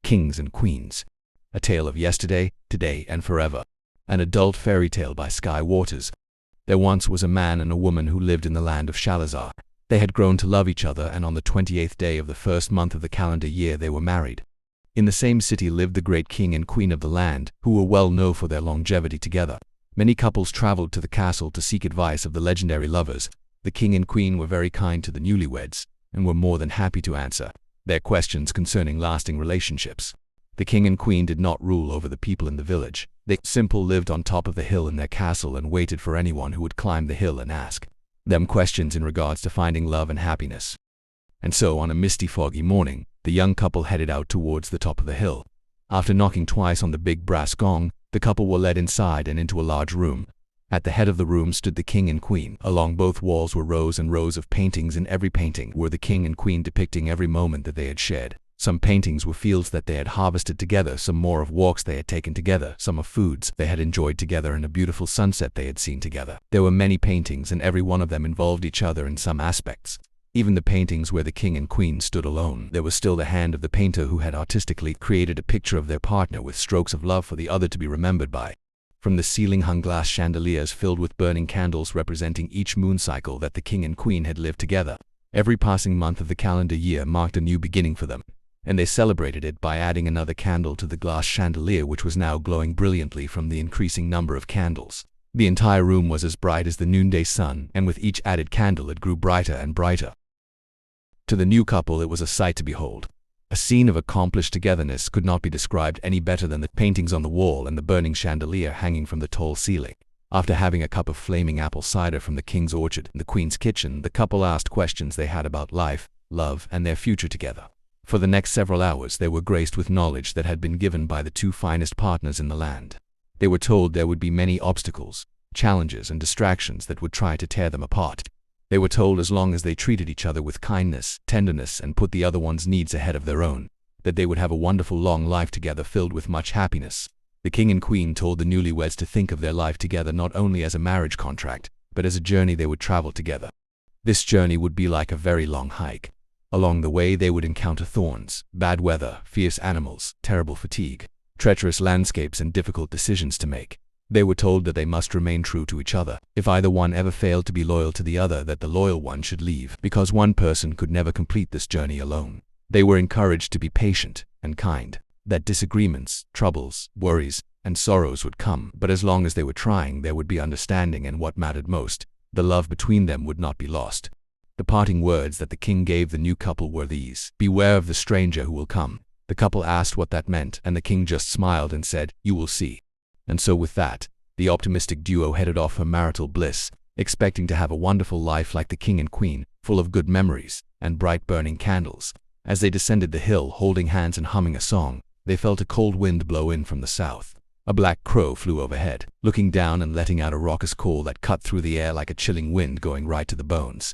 Kings and Queens. A Tale of Yesterday, Today, and Forever. An adult fairy tale by Sky Waters. There once was a man and a woman who lived in the land of Shalazar. They had grown to love each other, and on the 28th day of the first month of the calendar year they were married. In the same city lived the great king and queen of the land, who were well known for their longevity together. Many couples traveled to the castle to seek advice of the legendary lovers. The king and queen were very kind to the newlyweds, and were more than happy to answer their questions concerning lasting relationships. The king and queen did not rule over the people in the village. They simply lived on top of the hill in their castle and waited for anyone who would climb the hill and ask them questions in regards to finding love and happiness. And so, on a misty, foggy morning, the young couple headed out towards the top of the hill. After knocking twice on the big brass gong, the couple were led inside and into a large room. At the head of the room stood the king and queen. Along both walls were rows and rows of paintings. In every painting were the king and queen depicting every moment that they had shared. Some paintings were fields that they had harvested together, some more of walks they had taken together, some of foods they had enjoyed together, and a beautiful sunset they had seen together. There were many paintings, and every one of them involved each other in some aspects. Even the paintings where the king and queen stood alone, there was still the hand of the painter who had artistically created a picture of their partner with strokes of love for the other to be remembered by. From the ceiling hung glass chandeliers filled with burning candles representing each moon cycle that the king and queen had lived together. Every passing month of the calendar year marked a new beginning for them, and they celebrated it by adding another candle to the glass chandelier, which was now glowing brilliantly from the increasing number of candles. The entire room was as bright as the noonday sun, and with each added candle it grew brighter and brighter. To the new couple it was a sight to behold. A scene of accomplished togetherness could not be described any better than the paintings on the wall and the burning chandelier hanging from the tall ceiling. After having a cup of flaming apple cider from the king's orchard in the queen's kitchen, the couple asked questions they had about life, love, and their future together. For the next several hours they were graced with knowledge that had been given by the two finest partners in the land. They were told there would be many obstacles, challenges, and distractions that would try to tear them apart. They were told as long as they treated each other with kindness, tenderness, and put the other one's needs ahead of their own, that they would have a wonderful long life together filled with much happiness. The king and queen told the newlyweds to think of their life together not only as a marriage contract, but as a journey they would travel together. This journey would be like a very long hike. Along the way they would encounter thorns, bad weather, fierce animals, terrible fatigue, treacherous landscapes, and difficult decisions to make. They were told that they must remain true to each other. If either one ever failed to be loyal to the other, that the loyal one should leave, because one person could never complete this journey alone. They were encouraged to be patient and kind, that disagreements, troubles, worries, and sorrows would come, but as long as they were trying, there would be understanding, and what mattered most, the love between them would not be lost. The parting words that the king gave the new couple were these: "Beware of the stranger who will come." The couple asked what that meant, and the king just smiled and said, "You will see." And so with that, the optimistic duo headed off for marital bliss, expecting to have a wonderful life like the king and queen, full of good memories and bright burning candles. As they descended the hill, holding hands and humming a song, they felt a cold wind blow in from the south. A black crow flew overhead, looking down and letting out a raucous call that cut through the air like a chilling wind going right to the bones.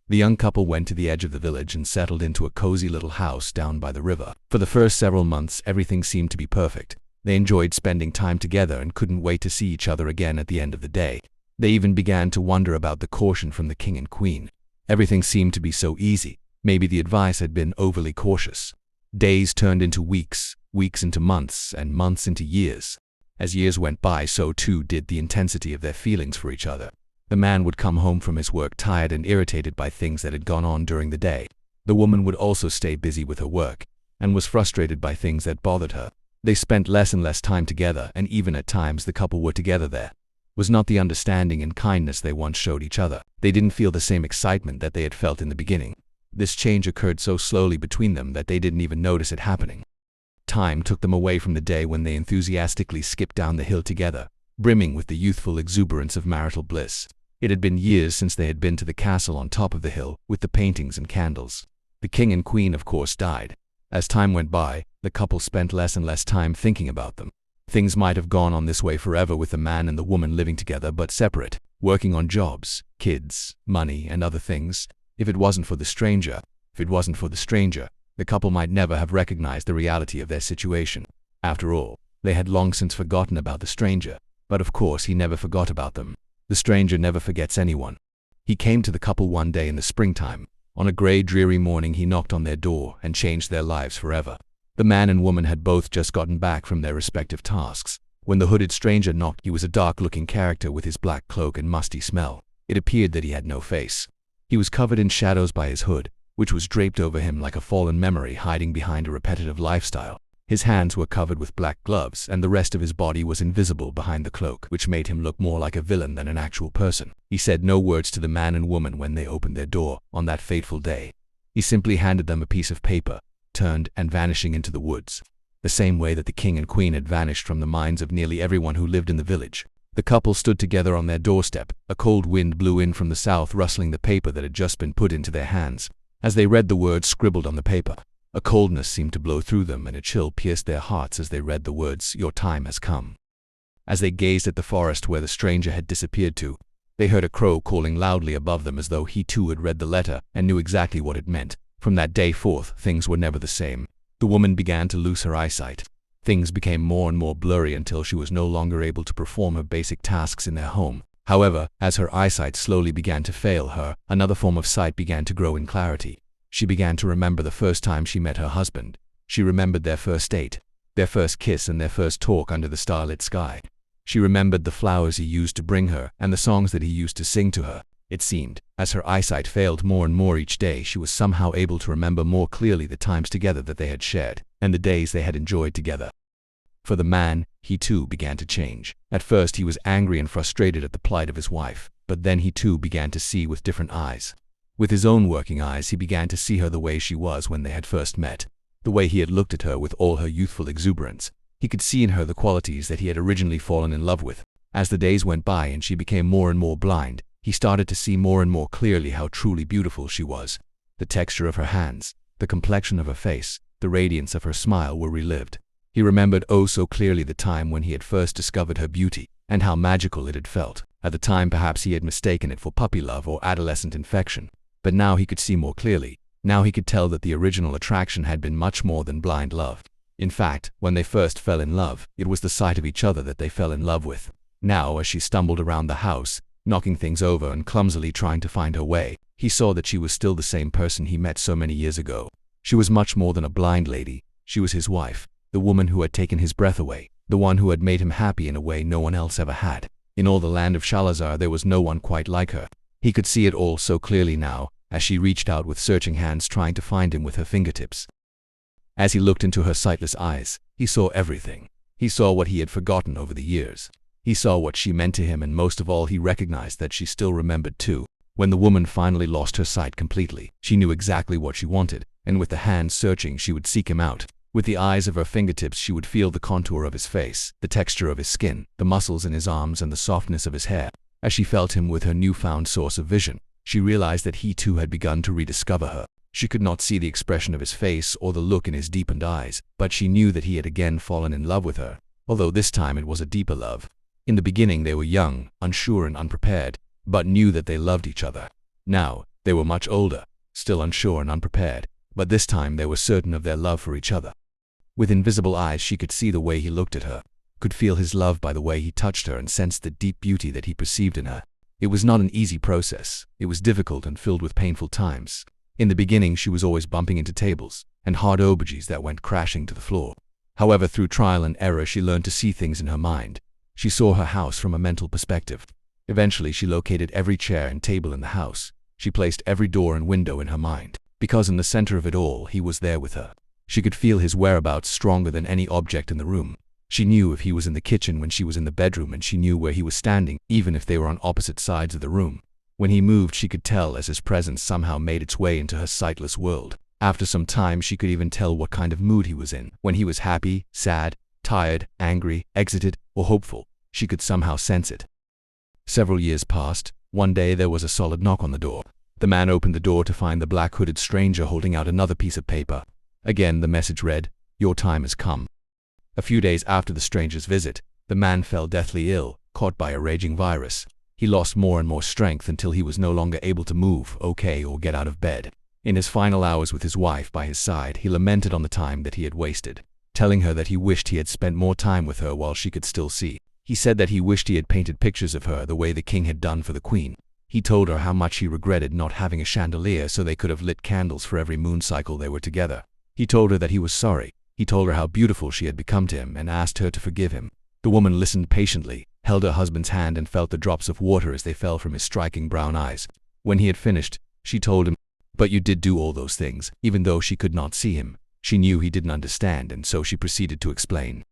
The young couple went to the edge of the village and settled into a cozy little house down by the river. For the first several months, everything seemed to be perfect. They enjoyed spending time together and couldn't wait to see each other again at the end of the day. They even began to wonder about the caution from the king and queen. Everything seemed to be so easy. Maybe the advice had been overly cautious. Days turned into weeks, weeks into months, and months into years. As years went by, so too did the intensity of their feelings for each other. The man would come home from his work tired and irritated by things that had gone on during the day. The woman would also stay busy with her work, and was frustrated by things that bothered her. They spent less and less time together, and even at times the couple were together there was not the understanding and kindness they once showed each other. They didn't feel the same excitement that they had felt in the beginning. This change occurred so slowly between them that they didn't even notice it happening. Time took them away from the day when they enthusiastically skipped down the hill together, brimming with the youthful exuberance of marital bliss. It had been years since they had been to the castle on top of the hill with the paintings and candles. The king and queen, of course, died. As time went by, the couple spent less and less time thinking about them. Things might have gone on this way forever with the man and the woman living together but separate, working on jobs, kids, money, and other things. If it wasn't for the stranger, the couple might never have recognized the reality of their situation. After all, they had long since forgotten about the stranger, but of course he never forgot about them. The stranger never forgets anyone. He came to the couple one day in the springtime. On a gray, dreary morning he knocked on their door and changed their lives forever. The man and woman had both just gotten back from their respective tasks. When the hooded stranger knocked, he was a dark-looking character with his black cloak and musty smell. It appeared that he had no face. He was covered in shadows by his hood, which was draped over him like a fallen memory hiding behind a repetitive lifestyle. His hands were covered with black gloves, and the rest of his body was invisible behind the cloak, which made him look more like a villain than an actual person. He said no words to the man and woman when they opened their door on that fateful day. He simply handed them a piece of paper, turned and vanishing into the woods, the same way that the king and queen had vanished from the minds of nearly everyone who lived in the village. The couple stood together on their doorstep. A cold wind blew in from the south, rustling the paper that had just been put into their hands. As they read the words scribbled on the paper, a coldness seemed to blow through them, and a chill pierced their hearts as they read the words, "Your time has come." As they gazed at the forest where the stranger had disappeared to, they heard a crow calling loudly above them, as though he too had read the letter and knew exactly what it meant. From that day forth, things were never the same. The woman began to lose her eyesight. Things became more and more blurry until she was no longer able to perform her basic tasks in their home. However, as her eyesight slowly began to fail her, another form of sight began to grow in clarity. She began to remember the first time she met her husband. She remembered their first date, their first kiss, and their first talk under the starlit sky. She remembered the flowers he used to bring her and the songs that he used to sing to her. It seemed, as her eyesight failed more and more each day, she was somehow able to remember more clearly the times together that they had shared, and the days they had enjoyed together. For the man, he too began to change. At first he was angry and frustrated at the plight of his wife, but then he too began to see with different eyes. With his own working eyes, he began to see her the way she was when they had first met, the way he had looked at her with all her youthful exuberance. He could see in her the qualities that he had originally fallen in love with. As the days went by and she became more and more blind, he started to see more and more clearly how truly beautiful she was. The texture of her hands, the complexion of her face, the radiance of her smile were relived. He remembered oh so clearly the time when he had first discovered her beauty, and how magical it had felt. At the time perhaps he had mistaken it for puppy love or adolescent infection. But now he could see more clearly. Now he could tell that the original attraction had been much more than blind love. In fact, when they first fell in love, it was the sight of each other that they fell in love with. Now, as she stumbled around the house, knocking things over and clumsily trying to find her way, he saw that she was still the same person he met so many years ago. She was much more than a blind lady. She was his wife, the woman who had taken his breath away, the one who had made him happy in a way no one else ever had. In all the land of Shalazar there was no one quite like her. He could see it all so clearly now, as she reached out with searching hands trying to find him with her fingertips. As he looked into her sightless eyes, he saw everything. He saw what he had forgotten over the years. He saw what she meant to him, and most of all he recognized that she still remembered too. When the woman finally lost her sight completely, she knew exactly what she wanted, and with the hands searching she would seek him out. With the eyes of her fingertips she would feel the contour of his face, the texture of his skin, the muscles in his arms, and the softness of his hair. As she felt him with her newfound source of vision, she realized that he too had begun to rediscover her. She could not see the expression of his face or the look in his deepened eyes, but she knew that he had again fallen in love with her, although this time it was a deeper love. In the beginning they were young, unsure and unprepared, but knew that they loved each other. Now, they were much older, still unsure and unprepared, but this time they were certain of their love for each other. With invisible eyes she could see the way he looked at her, could feel his love by the way he touched her, and sensed the deep beauty that he perceived in her. It was not an easy process. It was difficult and filled with painful times. In the beginning she was always bumping into tables and hard aubergines that went crashing to the floor. However, through trial and error she learned to see things in her mind. She saw her house from a mental perspective. Eventually she located every chair and table in the house. She placed every door and window in her mind, because in the center of it all he was there with her. She could feel his whereabouts stronger than any object in the room. She knew if he was in the kitchen when she was in the bedroom, and she knew where he was standing, even if they were on opposite sides of the room. When he moved she could tell, as his presence somehow made its way into her sightless world. After some time she could even tell what kind of mood he was in. When he was happy, sad, tired, angry, excited, or hopeful, she could somehow sense it. Several years passed. One day there was a solid knock on the door. The man opened the door to find the black-hooded stranger holding out another piece of paper. Again the message read, "Your time has come." A few days after the stranger's visit, the man fell deathly ill, caught by a raging virus. He lost more and more strength until he was no longer able to move, or get out of bed. In his final hours with his wife by his side, he lamented on the time that he had wasted, telling her that he wished he had spent more time with her while she could still see. He said that he wished he had painted pictures of her the way the king had done for the queen. He told her how much he regretted not having a chandelier so they could have lit candles for every moon cycle they were together. He told her that he was sorry. He told her how beautiful she had become to him and asked her to forgive him. The woman listened patiently, held her husband's hand and felt the drops of water as they fell from his striking brown eyes. When he had finished, she told him, "But you did do all those things." Even though she could not see him, she knew he didn't understand, and so she proceeded to explain.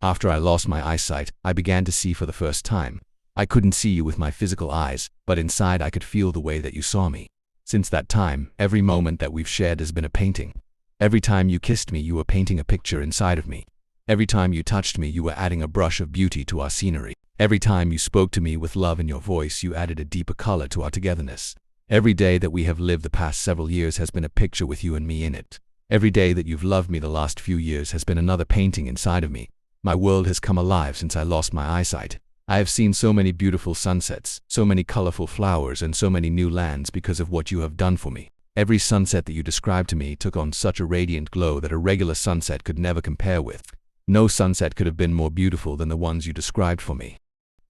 "After I lost my eyesight, I began to see for the first time. I couldn't see you with my physical eyes, but inside I could feel the way that you saw me. Since that time, every moment that we've shared has been a painting. Every time you kissed me, you were painting a picture inside of me. Every time you touched me, you were adding a brush of beauty to our scenery. Every time you spoke to me with love in your voice, you added a deeper color to our togetherness. Every day that we have lived the past several years has been a picture with you and me in it. Every day that you've loved me the last few years has been another painting inside of me. My world has come alive since I lost my eyesight. I have seen so many beautiful sunsets, so many colorful flowers, and so many new lands because of what you have done for me. Every sunset that you described to me took on such a radiant glow that a regular sunset could never compare with. No sunset could have been more beautiful than the ones you described for me.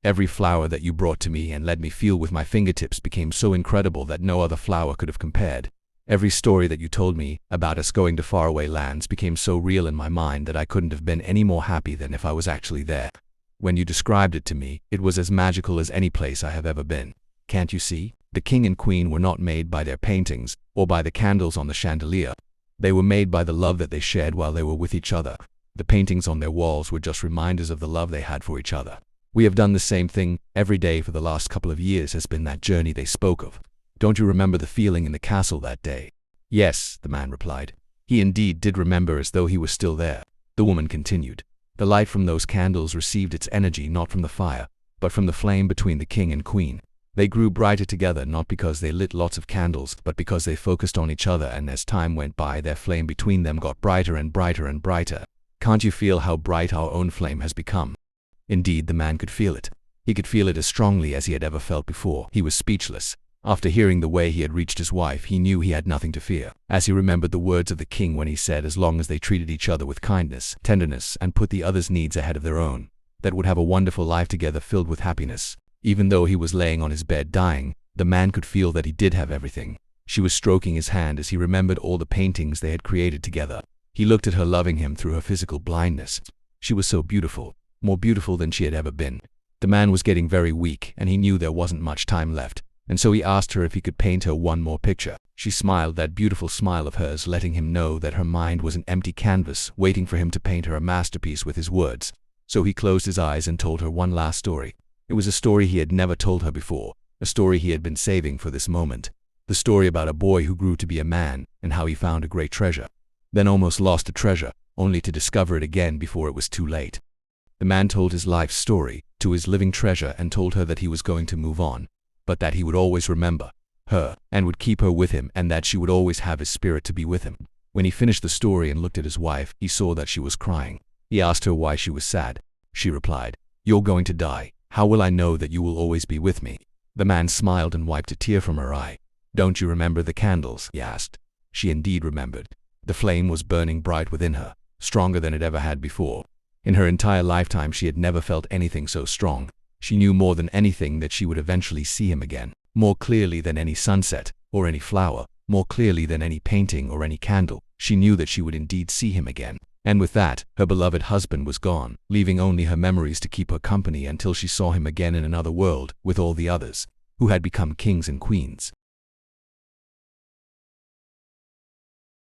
Every flower that you brought to me and let me feel with my fingertips became so incredible that no other flower could have compared. Every story that you told me about us going to faraway lands became so real in my mind that I couldn't have been any more happy than if I was actually there. When you described it to me, it was as magical as any place I have ever been. Can't you see? The king and queen were not made by their paintings or by the candles on the chandelier. They were made by the love that they shared while they were with each other. The paintings on their walls were just reminders of the love they had for each other. We have done the same thing every day for the last couple of years has been that journey they spoke of. Don't you remember the feeling in the castle that day?" "Yes," the man replied. He indeed did remember, as though he was still there. The woman continued. "The light from those candles received its energy not from the fire, but from the flame between the king and queen. They grew brighter together not because they lit lots of candles, but because they focused on each other, and as time went by their flame between them got brighter and brighter and brighter. Can't you feel how bright our own flame has become?" Indeed, the man could feel it. He could feel it as strongly as he had ever felt before. He was speechless. After hearing the way he had reached his wife, he knew he had nothing to fear, as he remembered the words of the king when he said as long as they treated each other with kindness, tenderness, and put the other's needs ahead of their own, that would have a wonderful life together filled with happiness. Even though he was laying on his bed dying, the man could feel that he did have everything. She was stroking his hand as he remembered all the paintings they had created together. He looked at her, loving him through her physical blindness. She was so beautiful, more beautiful than she had ever been. The man was getting very weak, and he knew there wasn't much time left, and so he asked her if he could paint her one more picture. She smiled, that beautiful smile of hers letting him know that her mind was an empty canvas waiting for him to paint her a masterpiece with his words. So he closed his eyes and told her one last story. It was a story he had never told her before, a story he had been saving for this moment. The story about a boy who grew to be a man and how he found a great treasure, then almost lost the treasure, only to discover it again before it was too late. The man told his life story to his living treasure and told her that he was going to move on, but that he would always remember her and would keep her with him, and that she would always have his spirit to be with him. When he finished the story and looked at his wife, he saw that she was crying. He asked her why she was sad. She replied, "You're going to die. How will I know that you will always be with me?" The man smiled and wiped a tear from her eye. "Don't you remember the candles?" he asked. She indeed remembered. The flame was burning bright within her, stronger than it ever had before. In her entire lifetime she had never felt anything so strong. She knew more than anything that she would eventually see him again, more clearly than any sunset or any flower, more clearly than any painting or any candle. She knew that she would indeed see him again. And with that, her beloved husband was gone, leaving only her memories to keep her company until she saw him again in another world with all the others, who had become kings and queens.